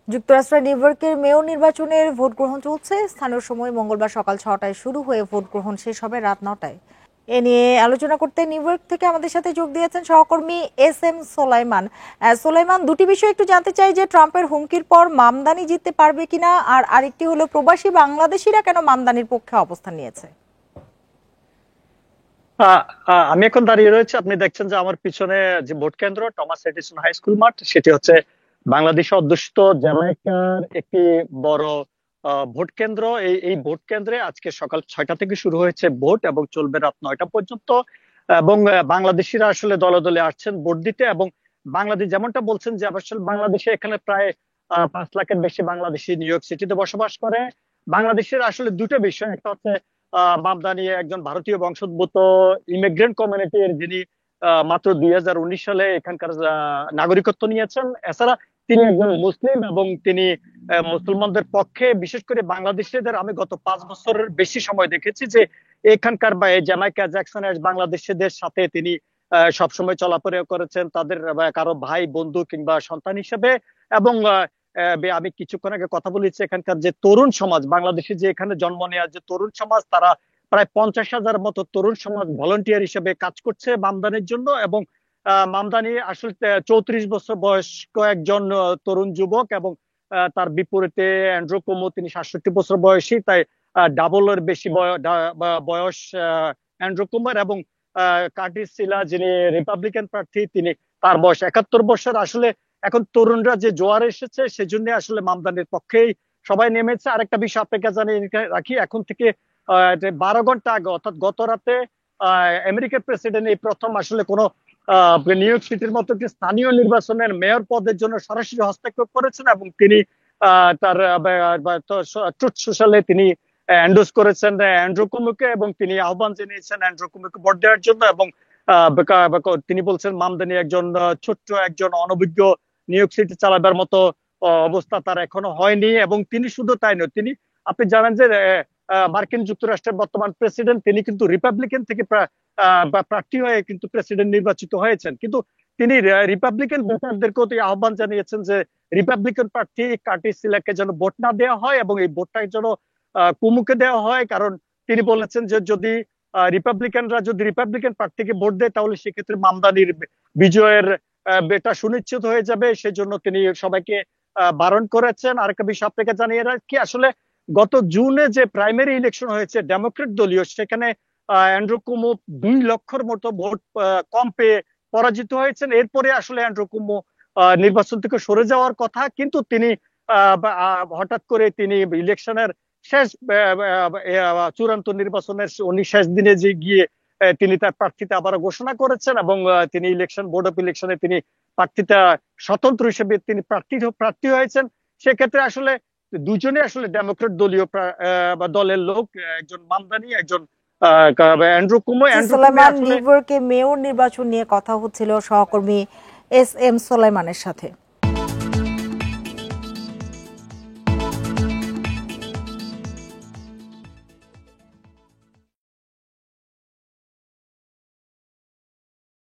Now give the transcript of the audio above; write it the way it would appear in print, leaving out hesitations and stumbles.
যুক্তরাষ্ট্রের নিউ ইয়র্কের মেয়র নির্বাচনের ভোট গ্রহণ চলছে। স্থানীয় সময় মঙ্গলবার সকাল 6টায় শুরু হয়ে ভোট গ্রহণ শেষ হবে রাত 9টায়। এ নিয়ে আলোচনা করতে নিউ ইয়র্ক থেকে আমাদের সাথে যোগ দিয়েছেন সহকর্মী এস এম সোলাইমান। সোলাইমান, দুটি বিষয় একটু জানতে চাই যে ট্রাম্পের হুমকির পর মামদানি জিততে পারবে কিনা, আর আরেকটি হলো প্রবাসী বাংলাদেশিরা কেন মামদানির পক্ষে অবস্থান নিয়েছে। আমি এখন দাঁড়িয়ে রয়েছে, আপনি দেখছেন যে আমার পিছনে যে ভোট কেন্দ্র টমাস এডিসন হাই স্কুল মাঠ, সেটি হচ্ছে বাংলাদেশে অধ্যুষিত জ্যামাইকার একটি বড় ভোট কেন্দ্র। এই ভোট কেন্দ্রে আজকে সকাল 6টা থেকে শুরু হয়েছে ভোট এবং চলবে রাত 9টা পর্যন্ত। এবং বাংলাদেশিরা আসলে দলে দলে আসছেন ভোট দিতে। এবং বাংলাদেশ যেমনটা বলছেন যে আসলে বাংলাদেশে এখানে প্রায় 5 লাখের বেশি বাংলাদেশি নিউ ইয়র্ক সিটিতে বসবাস করে। বাংলাদেশের আসলে দুটো বিষয়, একটা হচ্ছে মামদানি একজন ভারতীয় বংশোদ্ভূত ইমিগ্রেন্ট কমিউনিটির, যিনি মাত্র 2019 সালে এখানকার নাগরিকত্ব নিয়েছেন। এছাড়া তিনি একজন মুসলিম এবং তিনি মুসলমানদের পক্ষে, বিশেষ করে বাংলাদেশিদের আমি গত 5 বছরের বেশি সময় দেখেছি যে এখানকার বা জ্যামাইকা জ্যাকসনের বাংলাদেশিদের সাথে তিনি সবসময় চলাফেরা করেছেন, তাদের কারো ভাই বন্ধু কিংবা সন্তান হিসেবে। এবং আমি কিছুক্ষণ আগে কথা বলেছি, এখানকার যে তরুণ সমাজ, বাংলাদেশে যে এখানে জন্ম নেওয়া যে তরুণ সমাজ, তারা প্রায় 50,000 মতো তরুণ সমাজ ভলেন্টিয়ার হিসেবে কাজ করছে মামদানির জন্য। এবং মামদানি আসলে 34 বছর বয়স্ক একজন তরুণ যুবক। এবং তার বিপরীতে অ্যান্ড্রু কুমু, তিনি 67 বছর বয়সী, তাই ডাবলের বেশি বয়স অ্যান্ড্রু কুমার। এবং কার্টিস সিলা, যিনি রিপাবলিকান প্রার্থী, তিনি তার বয়স 71 বছর। আসলে এখন তরুণরা যে জোয়ার এসেছে, সেজন্য আসলে মামদানির পক্ষেই সবাই নেমেছে। আরেকটা বিষয় আপনাকে জানিয়ে রাখি, এখন থেকে 12 ঘন্টা আগে অর্থাৎ গত রাতে আমেরিকার প্রেসিডেন্ট এই প্রথম আসলে কোনো নিউ ইয়র্ক সিটির মতো একটি স্থানীয় নির্বাচনের মেয়র পদের জন্য সরাসরি হস্তক্ষেপ করেছেন। এবং তিনি তার ট্রুথ সোশ্যালে তিনি এন্ডোর্স করেছেন অ্যান্ড্রু কুমুকে, এবং তিনি আহ্বান জানিয়েছেন অ্যান্ড্রু কুমুকে ভোট দেওয়ার জন্য। এবং তিনি বলছেন মামদানি একজন ছোট্ট একজন অনভিজ্ঞ, নিউ ইয়র্ক সিটি চালাবার মতো অবস্থা তার এখনো হয়নি। এবং তিনি শুধু তাই নয়, তিনি, আপনি জানেন যে মার্কিন যুক্তরাষ্ট্রের বর্তমান প্রেসিডেন্ট, তিনি কিন্তু রিপাবলিকান থেকে প্রার্থী হয়ে কিন্তু প্রেসিডেন্ট নির্বাচিত হয়েছেন। কিন্তু তিনি রিপাবলিকান ভোটারদেরকেও আহ্বান জানিয়েছেন যে রিপাবলিকান প্রার্থী কার্টিস সিলাকে যেন ভোট না দেওয়া হয় এবং এই ভোটটা যেন কুমুকে দেওয়া হয়। কারণ তিনি বলেছেন যে যদি রিপাবলিকানরা যদি রিপাবলিকান প্রার্থীকে ভোট দেয়, তাহলে সেক্ষেত্রে মামদানির বিজয়ের এটা সুনিশ্চিত হয়ে যাবে। সেজন্য তিনি সবাইকে বারণ করেছেন। আরেকটা বিষয় আপনাকে জানিয়ে রাখি, আসলে গত জুনে যে প্রাইমারি ইলেকশন হয়েছে ডেমোক্রেট দলীয়, সেখানে অ্যান্ড্রু কুমো 2 লক্ষের মতো ভোট কম পেয়ে পরাজিত হয়েছেন। এরপরে আসলে অ্যান্ড্রু কুমো নির্বাচন থেকে সরে যাওয়ার কথা, কিন্তু তিনি হঠাৎ করে তিনি ইলেকশনের শেষ চূড়ান্ত নির্বাচনের উনি শেষ দিনে যে গিয়ে তিনি তার প্রার্থিতা আবার ঘোষণা করেছেন। এবং তিনি ইলেকশন বোর্ড অফ ইলেকশনে তিনি প্রার্থিতা স্বতন্ত্র হিসেবে তিনি প্রার্থী হয়েছেন। সেক্ষেত্রে আসলে দুজনে আসলে ডেমোক্রেট দলীয় দলের লোক, একজন মামদানি, একজন অ্যান্ড্রু কুমো। সোলাইমান, নিউ ইয়র্কে মেয়র নির্বাচন নিয়ে কথা হচ্ছিল সহকর্মী এস এম সোলাইমানের সাথে।